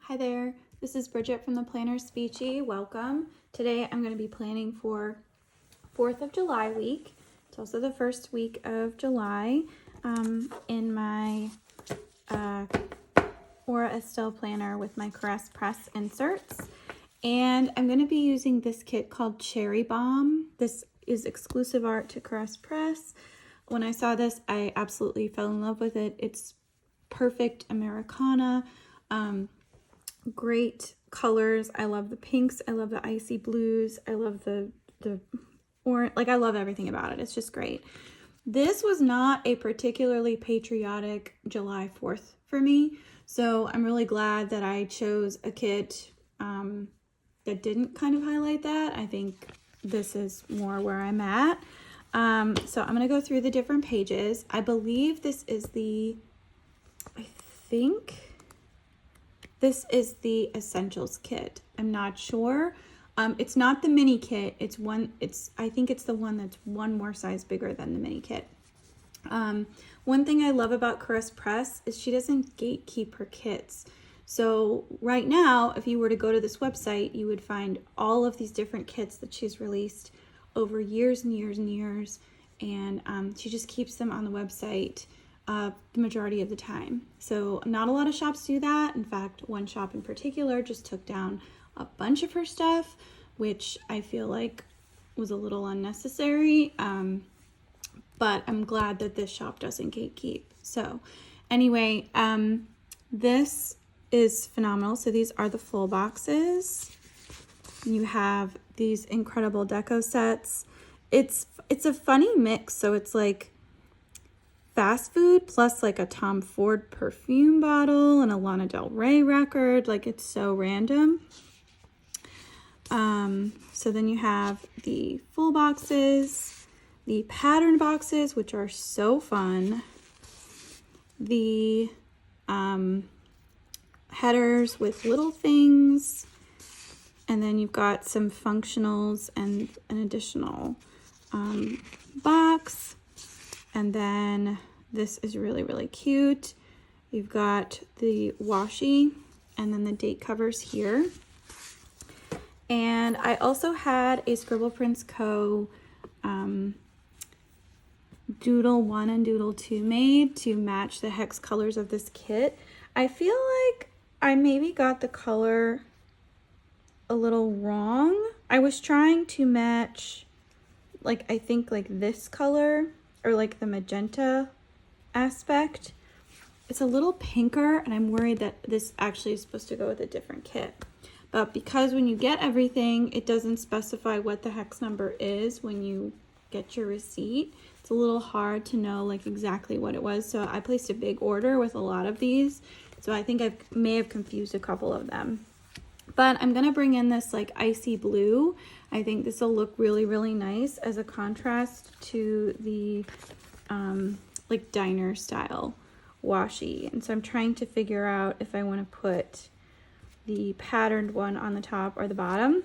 Hi there, this is Bridget from the Planner Speechy. Welcome. Today I'm going to be planning for 4th of July week. It's also the first week of July in my Aura Estelle planner with my CaressPress inserts. And I'm going to be using this kit called Cherry Bomb. This is exclusive art to CaressPress. When I saw this, I absolutely fell in love with it. It's perfect Americana. Great colors. I love the pinks. I love the icy blues. I love the orange. Like, I love everything about it. It's just great. This was not a particularly patriotic July 4th for me. So I'm really glad that I chose a kit that didn't kind of highlight that. I think this is more where I'm at. So I'm going to go through the different pages. I believe this is the Essentials kit. I'm not sure. It's not the mini kit. I think it's the one that's one more size bigger than the mini kit. One thing I love about CaressPress is she doesn't gatekeep her kits. So right now, if you were to go to this website, you would find all of these different kits that she's released over years and years and years. And she just keeps them on the website the majority of the time. So not a lot of shops do that. In fact, one shop in particular just took down a bunch of her stuff, which I feel like was a little unnecessary. But I'm glad that this shop doesn't gatekeep. So anyway, this is phenomenal. So these are the full boxes. You have these incredible deco sets. It's a funny mix. So it's like fast food plus like a Tom Ford perfume bottle and a Lana Del Rey record. Like, it's so random. So then you have the full boxes, the pattern boxes, which are so fun, the headers with little things, and then you've got some functionals and an additional box. And then this is really, really cute. You've got the washi and then the date covers here. And I also had a Scribble Prints Co. Doodle 1 and Doodle 2 made to match the hex colors of this kit. I feel like I maybe got the color a little wrong. I was trying to match, like, I think like this color or like the magenta aspect. It's a little pinker, and I'm worried that this actually is supposed to go with a different kit. But because when you get everything, it doesn't specify what the hex number is when you get your receipt. It's a little hard to know like exactly what it was. So I placed a big order with a lot of these. So I think I may have confused a couple of them. But I'm gonna bring in this like icy blue. I think this will look really, really nice as a contrast to the like diner style washi. And so I'm trying to figure out if I want to put the patterned one on the top or the bottom.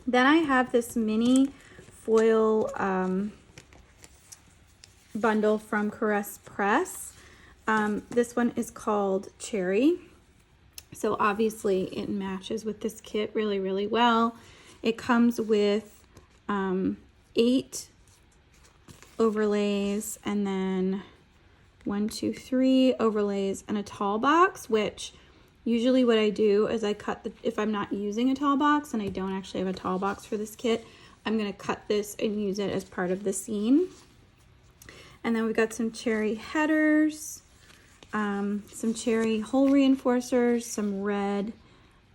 Then I have this mini foil bundle from CaressPress. This one is called Cherry. So obviously it matches with this kit really, really well. It comes with 8 overlays and then 1, 2, 3 overlays and a tall box, which usually what I do is I cut if I'm not using a tall box and I don't actually have a tall box for this kit, I'm going to cut this and use it as part of the scene. And then we've got some cherry headers, some cherry hole reinforcers, some red,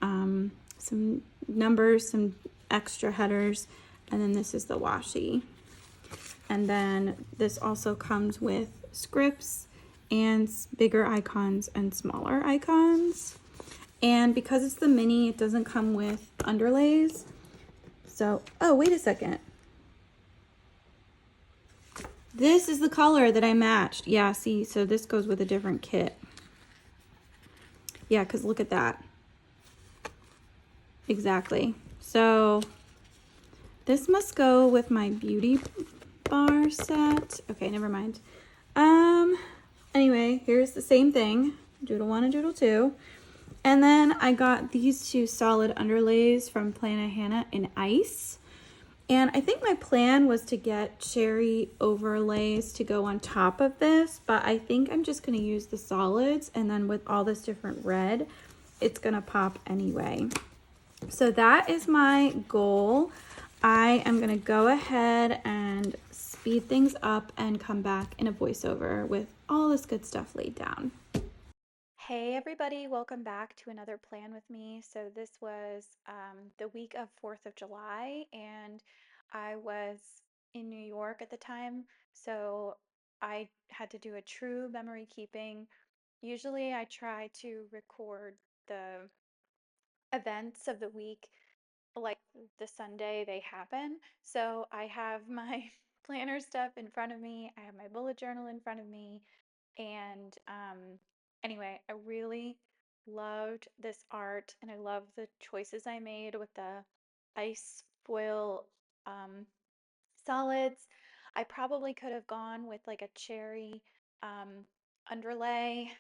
some numbers, some extra headers, and then this is the washi. And then this also comes with scripts and bigger icons and smaller icons. And because it's the mini, it doesn't come with underlays. So, oh, wait a second. This is the color that I matched. Yeah, see, so this goes with a different kit. Yeah, because look at that. Exactly. So this must go with my beauty bar set. Okay, never mind. Anyway, here's the same thing. Doodle 1 and Doodle 2. And then I got these two solid underlays from Plannahannah in ice. And I think my plan was to get cherry overlays to go on top of this, but I think I'm just going to use the solids, and then with all this different red, it's going to pop anyway. So that is my goal. I am going to go ahead and speed things up and come back in a voiceover with all this good stuff laid down. Hey everybody, welcome back to another plan with me. So this was the week of 4th of July, and I was in New York at the time, so I had to do a true memory keeping. Usually I try to record the events of the week like the Sunday they happen. So I have my planner stuff in front of me, I have my bullet journal in front of me, and anyway, I really loved this art, and I love the choices I made with the ice foil um, solids. I probably could have gone with like a cherry underlay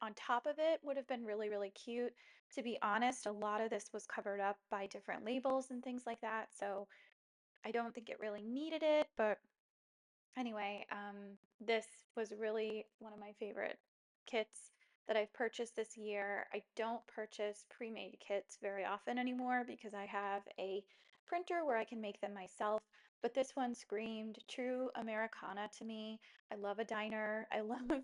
on top of it, would have been really, really cute. To be honest, a lot of this was covered up by different labels and things like that, so I don't think it really needed it, but anyway, this was really one of my favorite kits that I've purchased this year. I don't purchase pre-made kits very often anymore because I have a printer where I can make them myself. But this one screamed true Americana to me. I love a diner. I love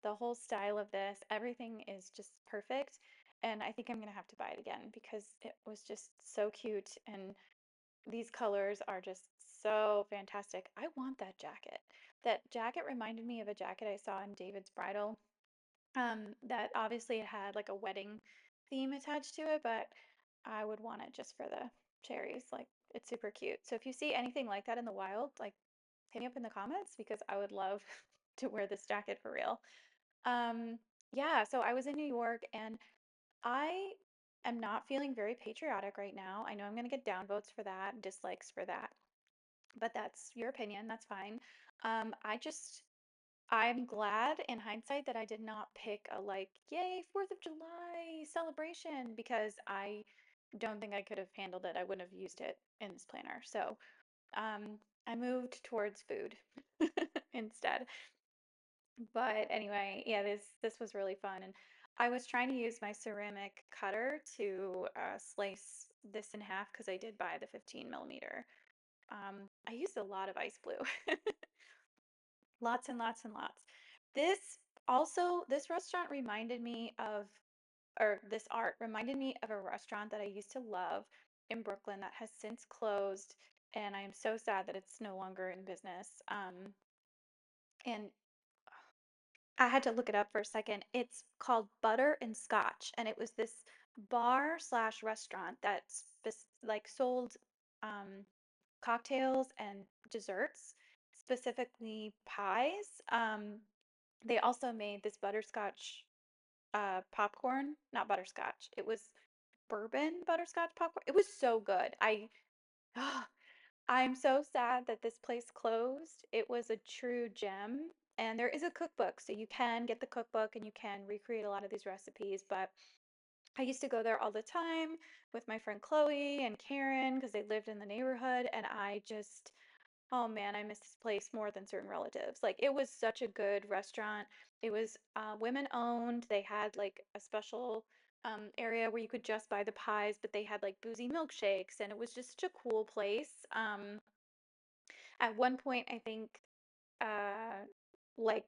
the whole style of this. Everything is just perfect. And I think I'm going to have to buy it again because it was just so cute, and these colors are just so fantastic. I want that jacket. That jacket reminded me of a jacket I saw in David's Bridal. That obviously it had like a wedding theme attached to it, but I would want it just for the cherries. Like, it's super cute. So if you see anything like that in the wild, like, hit me up in the comments because I would love to wear this jacket for real. Um, yeah, so I was in New York, and I am not feeling very patriotic right now. I know I'm going to get downvotes for that, dislikes for that, but that's your opinion. That's fine. I'm glad in hindsight that I did not pick a like, yay, 4th of July celebration, because I don't think I could have handled it. I wouldn't have used it in this planner. So I moved towards food instead. But anyway, yeah, this was really fun, and I was trying to use my ceramic cutter to slice this in half because I did buy the 15 millimeter. I used a lot of ice glue, lots and lots and lots. This this restaurant reminded me of, or this art reminded me of a restaurant that I used to love in Brooklyn that has since closed, and I am so sad that it's no longer in business. And I had to look it up for a second. It's called Butter and Scotch, and it was this bar slash restaurant that like sold um, cocktails and desserts, specifically pies. They also made this butterscotch popcorn, not butterscotch. It was bourbon butterscotch popcorn. It was so good. I'm so sad that this place closed. It was a true gem. And there is a cookbook, so you can get the cookbook and you can recreate a lot of these recipes. But I used to go there all the time with my friend Chloe and Karen because they lived in the neighborhood. And I just, oh man, I miss this place more than certain relatives. Like, it was such a good restaurant. It was women owned. They had like a special area where you could just buy the pies, but they had like boozy milkshakes, and it was just such a cool place. At one point, I think like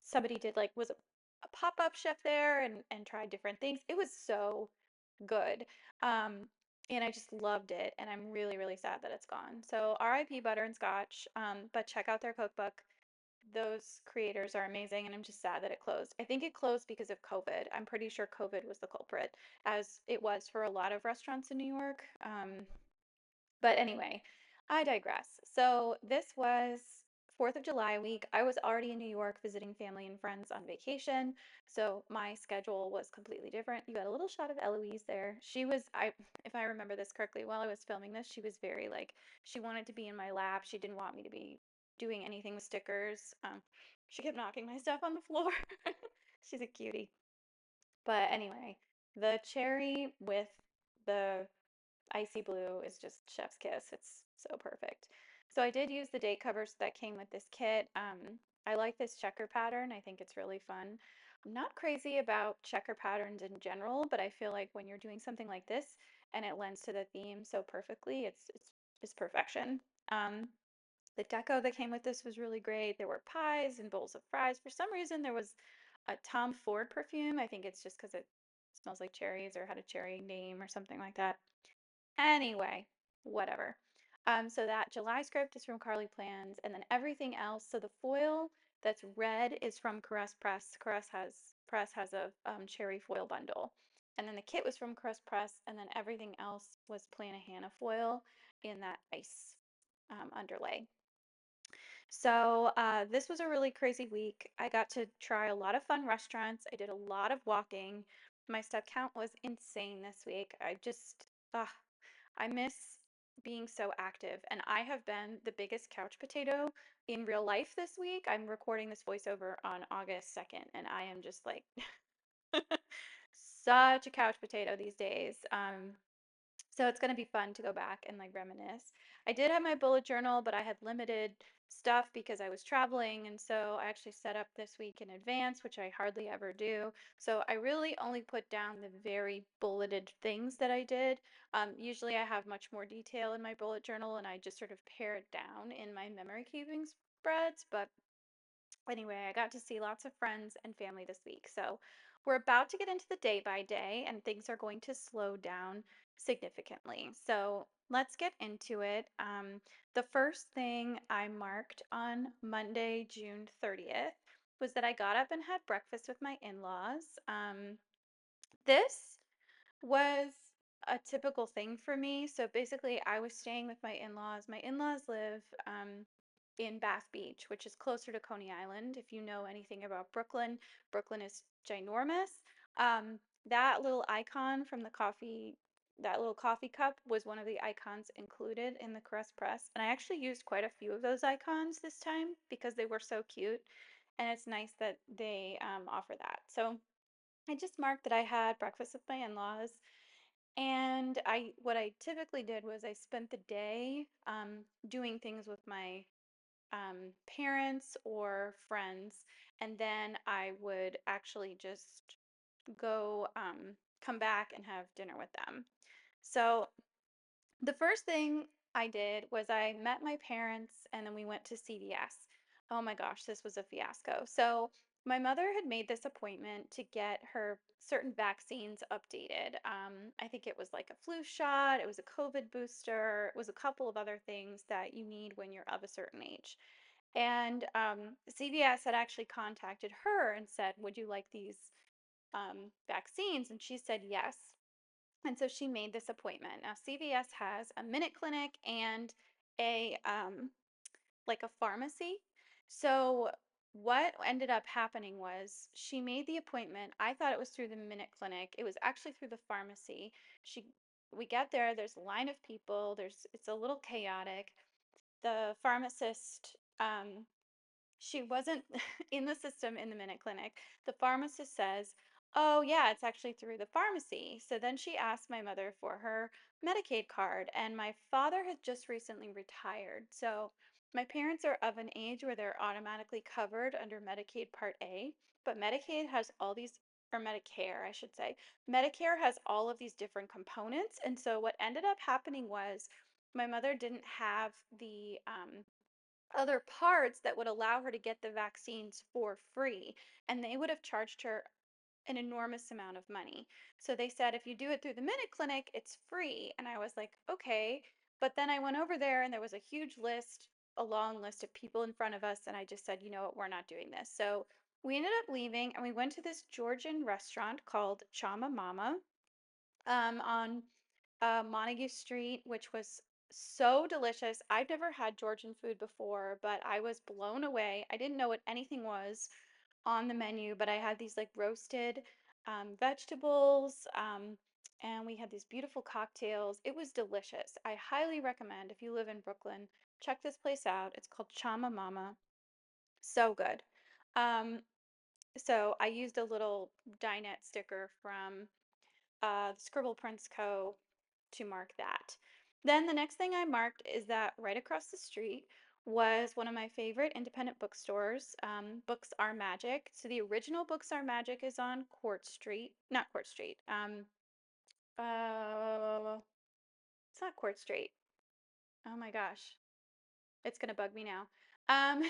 somebody did like was a pop-up chef there and tried different things. It was so good. Um, and I just loved it, and I'm really, really sad that it's gone. So RIP Butter and Scotch, but check out their cookbook. Those creators are amazing, and I'm just sad that it closed. I think it closed because of COVID. I'm pretty sure COVID was the culprit, as it was for a lot of restaurants in New York. But anyway, I digress. So this was 4th of July week. I was already in New York visiting family and friends on vacation, so my schedule was completely different. You got a little shot of Eloise there. If I remember this correctly, while I was filming this, she was very like, she wanted to be in my lap. She didn't want me to be doing anything with stickers. She kept knocking my stuff on the floor. She's a cutie. But anyway, The cherry with the icy blue is just chef's kiss. It's so perfect. So I did use the date covers that came with this kit. I like this checker pattern. I think it's really fun. I'm not crazy about checker patterns in general, but I feel like when you're doing something like this and it lends to the theme so perfectly, it's perfection. Um, the deco that came with this was really great. There were pies and bowls of fries. For some reason, there was a Tom Ford perfume. I think it's just because it smells like cherries or had a cherry name or something like that. Anyway, whatever. So that July script is from Carly Plans, and then everything else. So the foil that's red is from CaressPress. Press has a cherry foil bundle, and then the kit was from CaressPress, and then everything else was Plannahannah foil in that ice underlay. So this was a really crazy week. I got to try a lot of fun restaurants. I did a lot of walking. My step count was insane this week. I miss being so active, and I have been the biggest couch potato in real life this week. I'm recording this voiceover on August 2nd, and I am just like such a couch potato these days. So it's going to be fun to go back and like reminisce. I did have my bullet journal, but I had limited stuff because I was traveling. And so I actually set up this week in advance, which I hardly ever do. So I really only put down the very bulleted things that I did. Usually I have much more detail in my bullet journal and I just sort of pare it down in my memory keeping spreads. But anyway, I got to see lots of friends and family this week. So we're about to get into the day by day, and things are going to slow down significantly. So let's get into it. The first thing I marked on Monday, June 30th, was that I got up and had breakfast with my in laws. This was a typical thing for me. So basically, I was staying with my in-laws. My in-laws live in Bath Beach, which is closer to Coney Island. If you know anything about Brooklyn, Brooklyn is ginormous. That little icon from the coffee, that little coffee cup was one of the icons included in the CaressPress. And I actually used quite a few of those icons this time because they were so cute. And it's nice that they offer that. So I just marked that I had breakfast with my in-laws. And what I typically did was I spent the day doing things with my parents or friends, and then I would actually just go come back and have dinner with them. So the first thing I did was I met my parents and then we went to CVS. Oh my gosh, this was a fiasco. So my mother had made this appointment to get her certain vaccines updated. I think it was like a flu shot, it was a COVID booster, it was a couple of other things that you need when you're of a certain age. And CVS had actually contacted her and said, would you like these vaccines? And she said yes. And so she made this appointment. Now, CVS has a minute clinic and a like a pharmacy. So what ended up happening was she made the appointment. I thought it was through the minute clinic. It was actually through the pharmacy. She we get there, there's a line of people, it's a little chaotic. The pharmacist she wasn't in the system in the minute clinic. The pharmacist says, oh, yeah, it's actually through the pharmacy. So then she asked my mother for her Medicaid card, and my father had just recently retired. So my parents are of an age where they're automatically covered under Medicaid Part A, but Medicaid has all these, or Medicare, I should say. Medicare has all of these different components. And so what ended up happening was my mother didn't have the other parts that would allow her to get the vaccines for free. And they would have charged her an enormous amount of money. So they said, if you do it through the Minute Clinic, it's free. And I was like, okay. But then I went over there and there was a huge list, a long list of people in front of us. And I just said, you know what, we're not doing this. So we ended up leaving and we went to this Georgian restaurant called Chama Mama on Montague Street, which was so delicious. I've never had Georgian food before, but I was blown away. I didn't know what anything was on the menu, but I had these like roasted vegetables, and we had these beautiful cocktails. It was delicious. I highly recommend if you live in Brooklyn, check this place out. It's called Chama Mama. So good. Um, so I used a little dinette sticker from the Scribble Prints Co. to mark that. Then the next thing I marked is that right across the street was one of my favorite independent bookstores, Books Are Magic. So the original Books Are Magic is on Court Street, not Court Street. Uh, it's not Court Street. Oh my gosh, it's gonna bug me now. Um,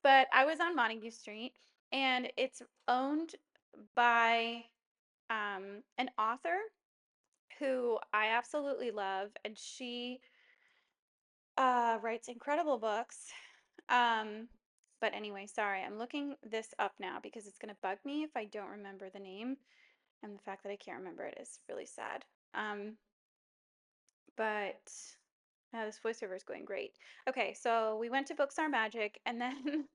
but I was on Montague Street, and it's owned by an author who I absolutely love, and she writes incredible books. Um, but anyway, sorry, I'm looking this up now because it's gonna bug me if I don't remember the name, and the fact that I can't remember it is really sad. Um, but this voiceover is going great. Okay, so we went to Books Are Magic, and then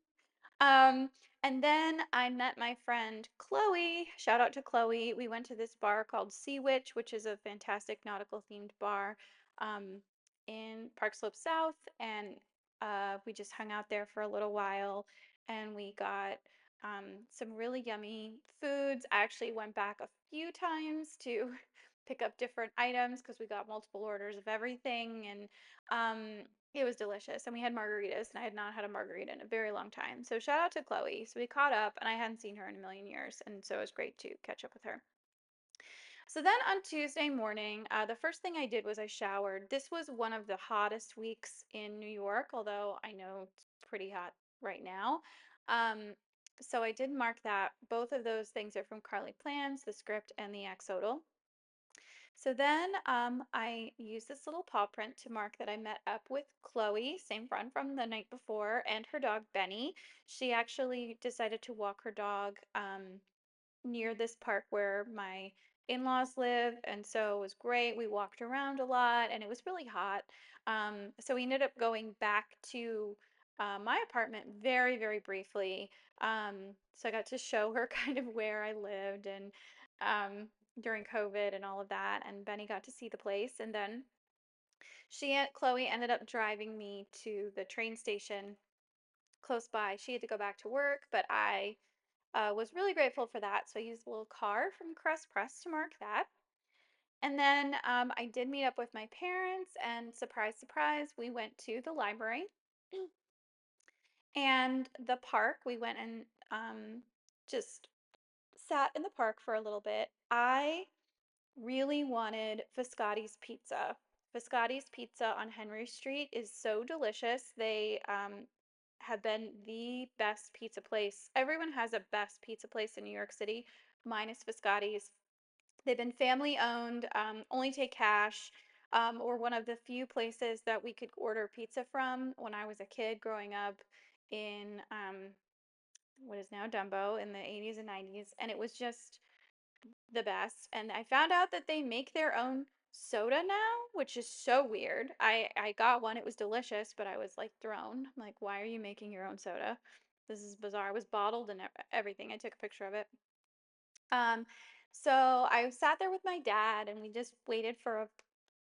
Um, and then I met my friend Chloe. Shout out to Chloe. We went to this bar called Sea Witch, which is a fantastic nautical themed bar um, in Park Slope South. And we just hung out there for a little while and we got some really yummy foods. I actually went back a few times to pick up different items because we got multiple orders of everything. And it was delicious. And we had margaritas, and I had not had a margarita in a very long time. So shout out to Chloe. So we caught up, and I hadn't seen her in a million years. And so it was great to catch up with her. So then on Tuesday morning, the first thing I did was I showered. This was one of the hottest weeks in New York, although I know it's pretty hot right now. Um, so I did mark that. Both of those things are from Carly Plans, the script, and the Axodal. So then I used this little paw print to mark that I met up with Chloe, same friend from the night before, and her dog Benny. She actually decided to walk her dog near this park where my in-laws live, and so it was great. We walked around a lot, and it was really hot. So we ended up going back to my apartment very, very briefly. So I got to show her kind of where I lived and um, during COVID and all of that, and Benny got to see the place, and then Chloe ended up driving me to the train station close by. She had to go back to work, but I was really grateful for that. So I used a little card from CaressPress to mark that. And then I did meet up with my parents, and surprise, surprise, we went to the library and the park. We went and just sat in the park for a little bit. I really wanted Fiscotti's pizza. Fiscotti's pizza on Henry Street is so delicious. They have been the best pizza place. Everyone has a best pizza place in New York City, minus Fiscotti's. They've been family owned, only take cash, or one of the few places that we could order pizza from when I was a kid growing up in what is now Dumbo in the 80s and 90s. And it was just the best. And I found out that they make their own soda now, which is so weird. I got one, it was delicious, but I was like thrown. I'm like, why are you making your own soda? This is bizarre. It was bottled and everything. I took a picture of it. Um, so I sat there with my dad and we just waited for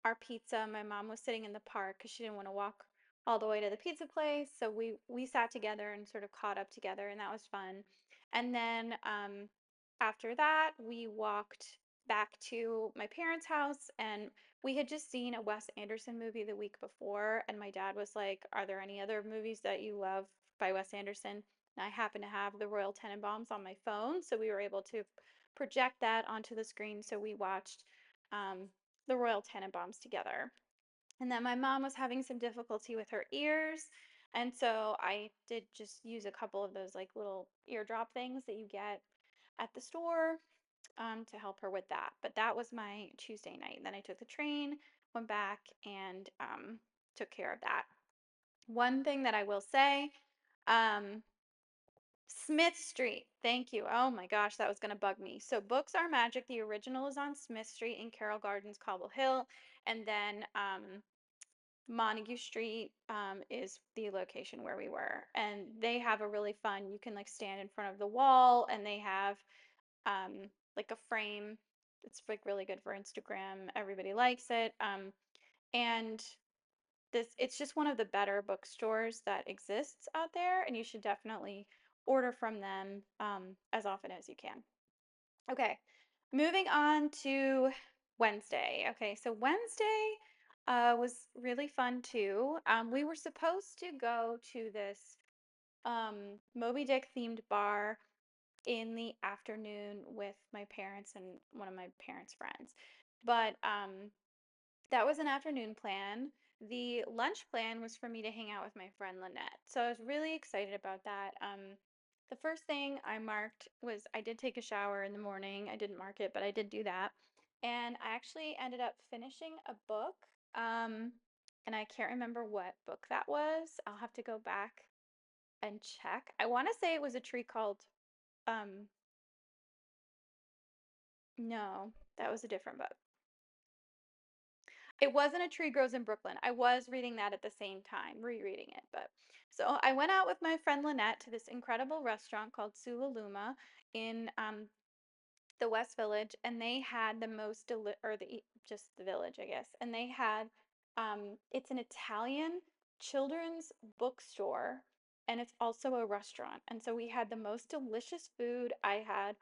our pizza. My mom was sitting in the park because she didn't want to walk all the way to the pizza place. So we sat together and sort of caught up together, and that was fun. And then after that, we walked back to my parents' house, and we had just seen a Wes Anderson movie the week before, and my dad was like, "Are there any other movies that you love by Wes Anderson?" And I happen to have the Royal Tenenbaums on my phone, so we were able to project that onto the screen. So we watched um, the Royal Tenenbaums together. And then my mom was having some difficulty with her ears. And so I did just use a couple of those like little eardrop things that you get at the store to help her with that. But that was my Tuesday night. And then I took the train, went back, and took care of that. One thing that I will say, um, Smith Street. Thank you. Oh my gosh, that was going to bug me. So Books Are Magic. The original is on Smith Street in Carroll Gardens, Cobble Hill. And then Montague Street is the location where we were. And they have a really fun, you can like stand in front of the wall and they have like a frame. It's like really good for Instagram. Everybody likes it. And it's just one of the better bookstores that exists out there, and you should definitely order from them as often as you can. Okay, Moving on to Wednesday. Okay, so Wednesday was really fun too. We were supposed to go to this Moby Dick themed bar in the afternoon with my parents and one of my parents' friends. But that was an afternoon plan. The lunch plan was for me to hang out with my friend Lynette. So I was really excited about that. The first thing I marked was I did take a shower in the morning. I didn't mark it, but I did do that. And I actually ended up finishing a book. Um, and I can't remember what book that was. I'll have to go back and check. I want to say it was a tree called, um, no, that was a different book. It wasn't A Tree Grows in Brooklyn. I was reading that at the same time, rereading it. But so I went out with my friend Lynette to this incredible restaurant called Sulaluma in the West Village, and they had the most or just the village, I guess. And they had it's an Italian children's bookstore, and it's also a restaurant. And so we had the most delicious food. I had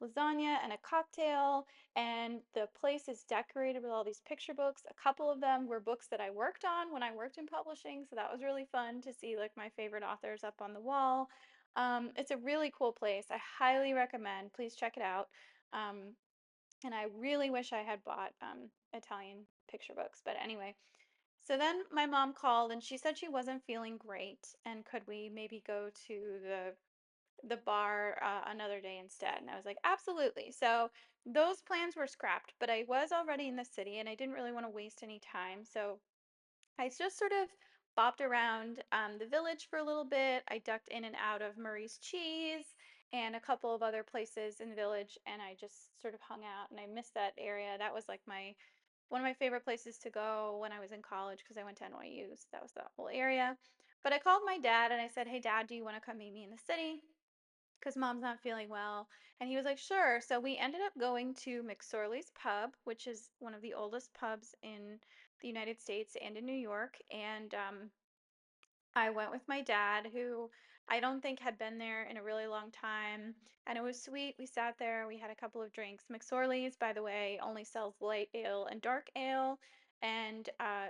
lasagna and a cocktail, and the place is decorated with all these picture books. A couple of them were books that I worked on when I worked in publishing, so that was really fun to see like my favorite authors up on the wall. It's a really cool place. I highly recommend. Please check it out. Um, and I really wish I had bought Italian picture books. But anyway, so then my mom called and she said she wasn't feeling great, and could we maybe go to the bar another day instead? And I was like, absolutely. So those plans were scrapped, but I was already in the city and I didn't really want to waste any time. So I just sort of bopped around the village for a little bit. I ducked in and out of Murray's Cheese and a couple of other places in the village, and I just sort of hung out and I missed that area. That was like my one of my favorite places to go when I was in college because I went to NYU. So that was that whole area. But I called my dad and I said, "Hey dad, do you want to come meet me in the city? Because mom's not feeling well." And he was like, "Sure." So we ended up going to McSorley's Pub, which is one of the oldest pubs in the United States and in New York. And I went with my dad, who I don't think had been there in a really long time. And it was sweet. We sat there, we had a couple of drinks. McSorley's, by the way, only sells light ale and dark ale. And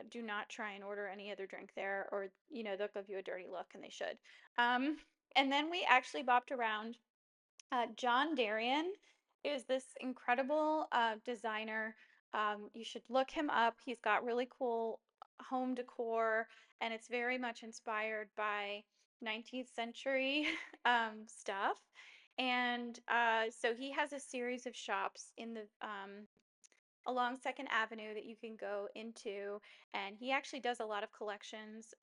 do not try and order any other drink there, or, they'll give you a dirty look, and they should. Um, and then we actually bopped around. John Darien is this incredible designer. You should look him up. He's got really cool home decor, and it's very much inspired by 19th century stuff. And so he has a series of shops in the along Second Avenue that you can go into, and he actually does a lot of collections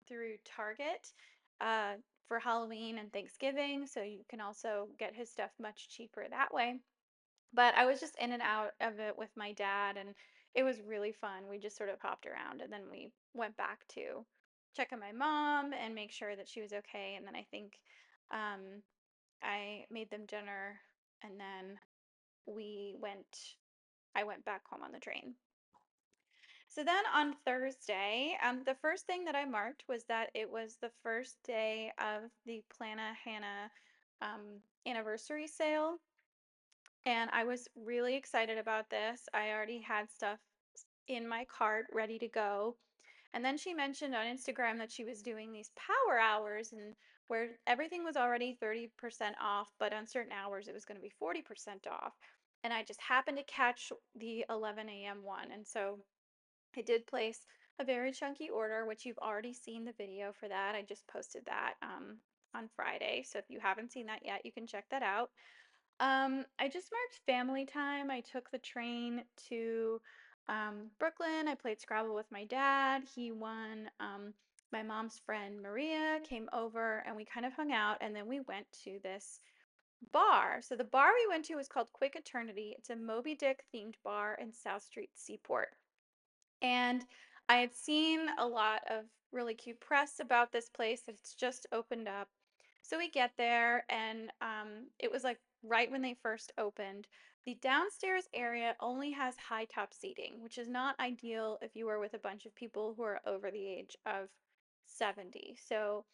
through Target uh, for Halloween and Thanksgiving, so you can also get his stuff much cheaper that way. But I was just in and out of it with my dad, and it was really fun. We just sort of hopped around, and then we went back to check on my mom and make sure that she was okay, and then I think um, I made them dinner, and then we went I went back home on the train. So then on Thursday, the first thing that I marked was that it was the first day of the Plannahannah anniversary sale. And I was really excited about this. I already had stuff in my cart ready to go. And then she mentioned on Instagram that she was doing these power hours, and where everything was already 30% off, but on certain hours it was going to be 40% off. And I just happened to catch the 11 a.m. one. And so I did place a very chunky order, which you've already seen the video for that. I just posted that on Friday. So if you haven't seen that yet, you can check that out. I just marked family time. I took the train to Brooklyn. I played Scrabble with my dad. He won. My mom's friend Maria came over and we kind of hung out. And then we went to this bar. So the bar we went to was called Quick Eternity. It's a Moby Dick themed bar in South Street Seaport. And I had seen a lot of really cute press about this place that it's just opened up. So we get there, and it was like right when they first opened. The downstairs area only has high top seating, which is not ideal if you are with a bunch of people who are over the age of 70. So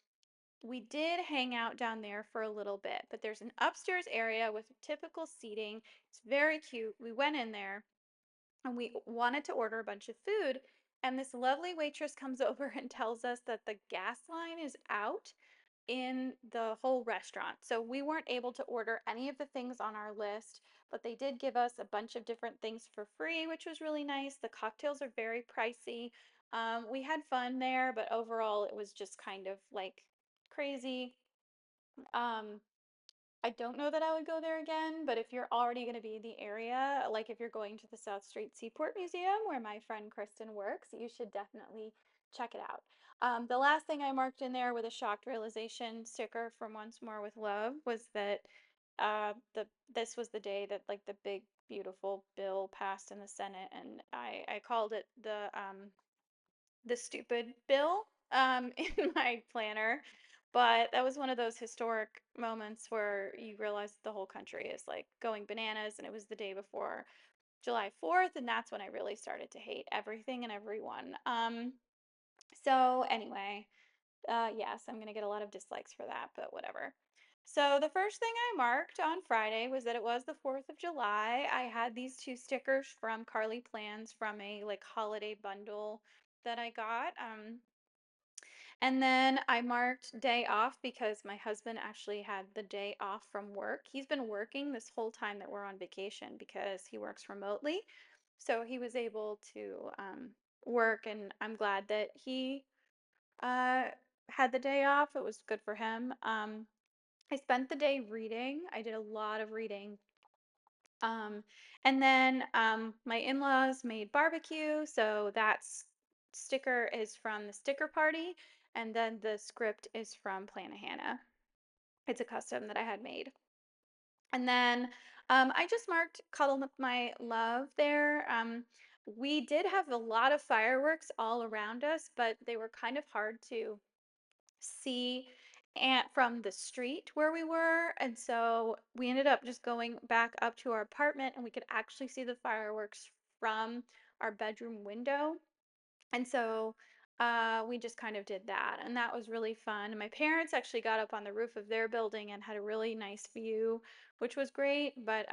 we did hang out down there for a little bit, but there's an upstairs area with typical seating. It's very cute. We went in there and we wanted to order a bunch of food. And this lovely waitress comes over and tells us that the gas line is out in the whole restaurant. So we weren't able to order any of the things on our list, but they did give us a bunch of different things for free, which was really nice. The cocktails are very pricey. We had fun there, but overall it was just kind of like crazy. Um, I don't know that I would go there again, but if you're already going to be in the area, like if you're going to the South Street Seaport Museum where my friend Kristen works, you should definitely check it out. The last thing I marked in there with a shocked realization sticker from Once More with Love was that this was the day that like the big beautiful bill passed in the Senate, and I called it the stupid bill in my planner. But that was one of those historic moments where you realize the whole country is like going bananas, and it was the day before July 4th, and that's when I really started to hate everything and everyone. So anyway, yes, I'm gonna get a lot of dislikes for that, but whatever. So the first thing I marked on Friday was that it was the 4th of July. I had these two stickers from Carly Plans from a like holiday bundle that I got. And then I marked day off because my husband actually had the day off from work. He's been working this whole time that we're on vacation because he works remotely. So he was able to work, and I'm glad that he uh, had the day off. It was good for him. I spent the day reading. I did a lot of reading. Um, and then my in-laws made barbecue, so sticker is from the sticker party, and then the script is from Plannahannah. It's a custom that I had made. And then I just marked Cuddle with My Love there. We did have a lot of fireworks all around us, but they were kind of hard to see and from the street where we were, and so we ended up just going back up to our apartment, and we could actually see the fireworks from our bedroom window. And so we just kind of did that, and that was really fun. And my parents actually got up on the roof of their building and had a really nice view, which was great. But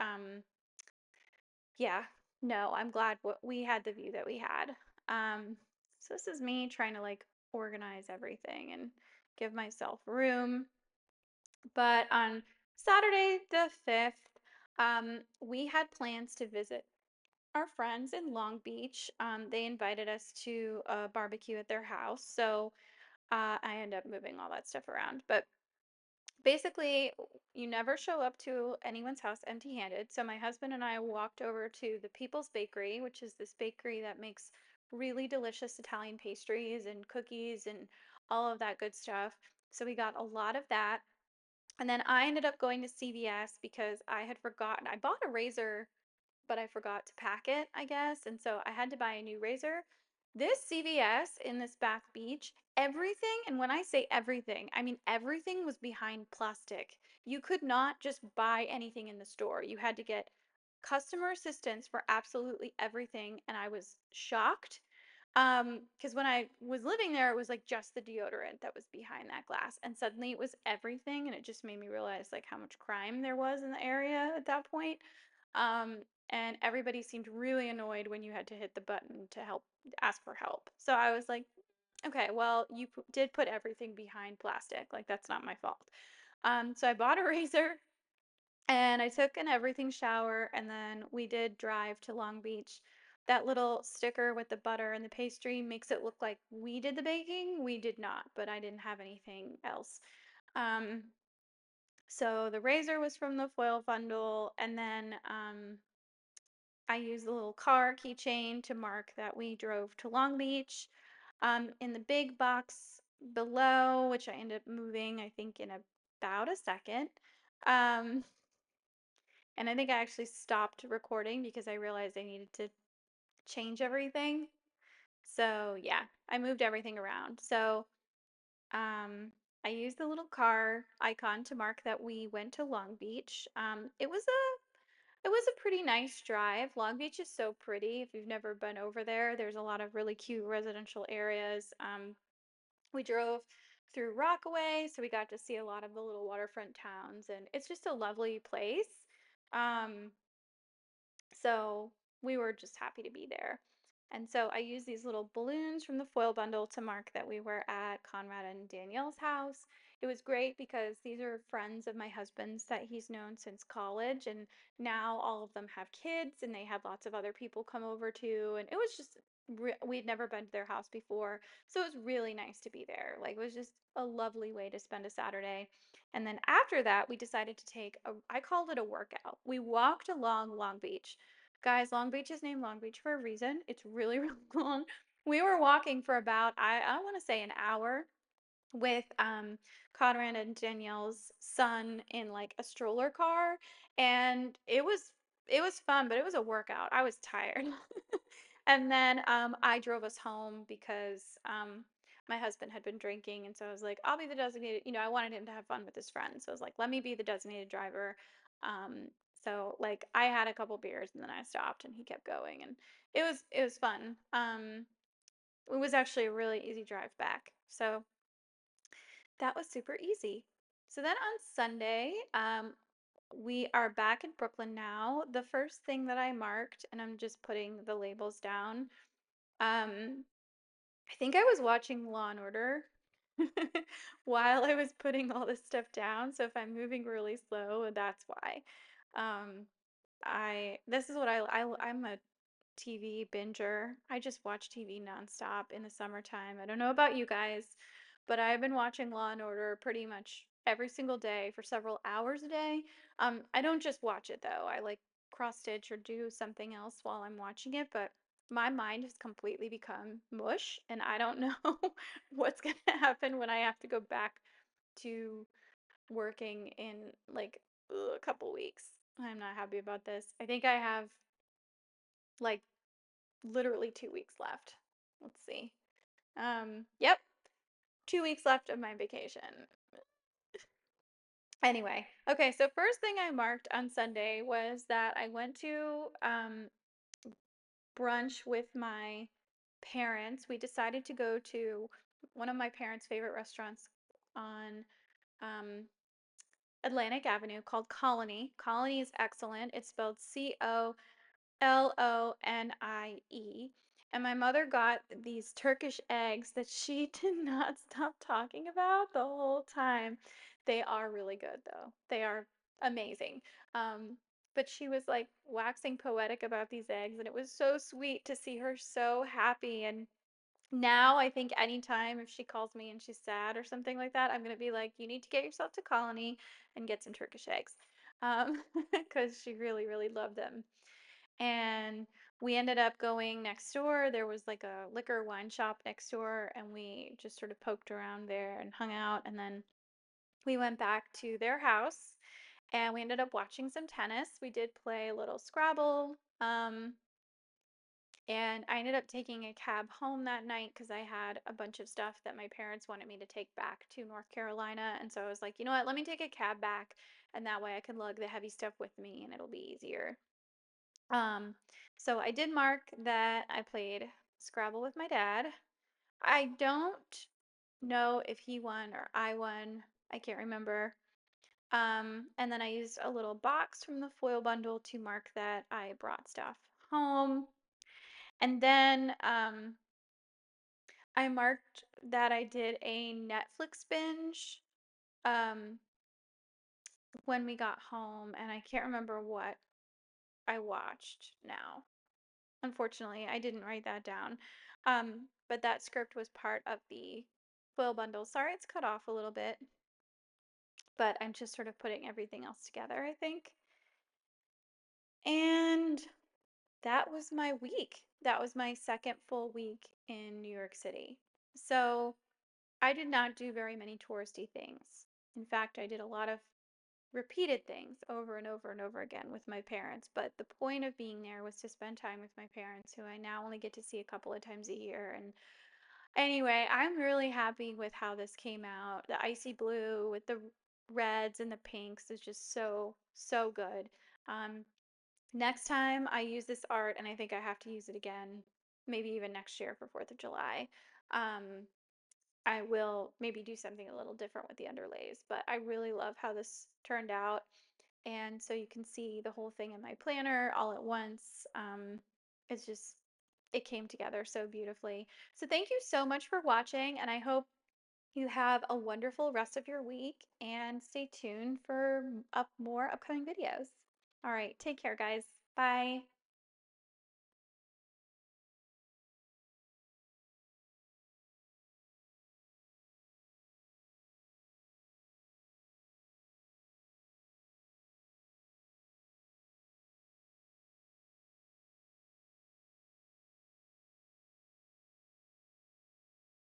yeah, no, I'm glad we had the view that we had. Um, so this is me trying to like organize everything and give myself room. But on Saturday the 5th, we had plans to visit our friends in Long Beach. They invited us to a barbecue at their house. So I ended up moving all that stuff around. But basically, you never show up to anyone's house empty-handed. So my husband and I walked over to the People's Bakery, which is this bakery that makes really delicious Italian pastries and cookies and all of that good stuff. So we got a lot of that. And then I ended up going to CVS because I had forgotten. I bought a razor, but I forgot to pack it, I guess. And so I had to buy a new razor. This CVS in this Bath Beach, everything, and when I say everything, I mean everything was behind plastic. You could not just buy anything in the store. You had to get customer assistance for absolutely everything. And I was shocked. Because when I was living there, it was like just the deodorant that was behind that glass. And suddenly it was everything. And it just made me realize like how much crime there was in the area at that point. Um, and everybody seemed really annoyed when you had to hit the button to help ask for help. So I was like, okay, well, you did put everything behind plastic. Like that's not my fault. So I bought a razor and I took an everything shower, and then we did drive to Long Beach. That little sticker with the butter and the pastry makes it look like we did the baking. We did not, but I didn't have anything else. Um, so the razor was from the foil bundle, and then I used the little car keychain to mark that we drove to Long Beach. In the big box below, which I ended up moving, I think, in about a second. Um, and I think I actually stopped recording because I realized I needed to change everything. So yeah, I moved everything around. So I used the little car icon to mark that we went to Long Beach. It was a pretty nice drive. Long Beach is so pretty. If you've never been over there, there's a lot of really cute residential areas. We drove through Rockaway, so we got to see a lot of the little waterfront towns, and it's just a lovely place. Um, so we were just happy to be there. And so I used these little balloons from the foil bundle to mark that we were at Conrad and Danielle's house. It was great because these are friends of my husband's that he's known since college, and now all of them have kids, and they had lots of other people come over too. And it was just, we'd never been to their house before. So it was really nice to be there. Like, it was just a lovely way to spend a Saturday. And then after that, we decided to take I called it a workout. We walked along Long Beach. Guys, Long Beach is named Long Beach for a reason. It's really, really long. We were walking for about, I want to say an hour with Conrad and Danielle's son in like a stroller car, and it was fun, but it was a workout. I was tired. And then I drove us home because my husband had been drinking, and so I was like, I'll be the designated, I wanted him to have fun with his friends. So I was like, let me be the designated driver. Um, so like I had a couple beers and then I stopped and he kept going, and it was fun. It was actually a really easy drive back. So that was super easy. So then on Sunday, we are back in Brooklyn now. The first thing that I marked, and I'm just putting the labels down, um, I think I was watching Law and Order while I was putting all this stuff down. So if I'm moving really slow, that's why. Um, this is what I'm a TV binger. I just watch TV nonstop in the summertime. I don't know about you guys, but I've been watching Law and Order pretty much every single day for several hours a day. I don't just watch it though. I like cross stitch or do something else while I'm watching it, but my mind has completely become mush, and I don't know what's going to happen when I have to go back to working in like a couple weeks. I'm not happy about this. I think I have like literally 2 weeks left. Let's see. Yep, 2 weeks left of my vacation. Anyway, okay, so first thing I marked on Sunday was that I went to brunch with my parents. We decided to go to one of my parents' favorite restaurants on um, Atlantic Avenue called Colony. Colony is excellent. It's spelled Colonie. And my mother got these Turkish eggs that she did not stop talking about the whole time. They are really good, though. They are amazing. Um, but she was like waxing poetic about these eggs, and it was so sweet to see her so happy. And now I think anytime if she calls me and she's sad or something like that, I'm gonna be like, you need to get yourself to Colony and get some Turkish eggs. Because she really, really loved them. And we ended up going next door. There was like a liquor wine shop next door, and we just sort of poked around there and hung out. And then we went back to their house and we ended up watching some tennis. We did play a little Scrabble. And I ended up taking a cab home that night because I had a bunch of stuff that my parents wanted me to take back to North Carolina. And so I was like, you know what, let me take a cab back, and that way I can lug the heavy stuff with me and it'll be easier. Um, so I did mark that I played Scrabble with my dad. I don't know if he won or I won. I can't remember. And then I used a little box from the foil bundle to mark that I brought stuff home. And then I marked that I did a Netflix binge um, when we got home, and I can't remember what I watched now. Unfortunately, I didn't write that down. But that script was part of the foil bundle. Sorry, it's cut off a little bit, but I'm just sort of putting everything else together, I think. And that was my week. That was my second full week in New York City. So I did not do very many touristy things. In fact, I did a lot of repeated things over and over and over again with my parents. But the point of being there was to spend time with my parents, who I now only get to see a couple of times a year. And anyway, I'm really happy with how this came out. The icy blue with the reds and the pinks is just so, so good. Um, Next time I use this art, and I think I have to use it again, maybe even next year for 4th of July. Um, I will maybe do something a little different with the underlays, but I really love how this turned out. And so you can see the whole thing in my planner all at once. It's just, it came together so beautifully. So thank you so much for watching, and I hope you have a wonderful rest of your week and stay tuned for more upcoming videos. All right, take care, guys. Bye.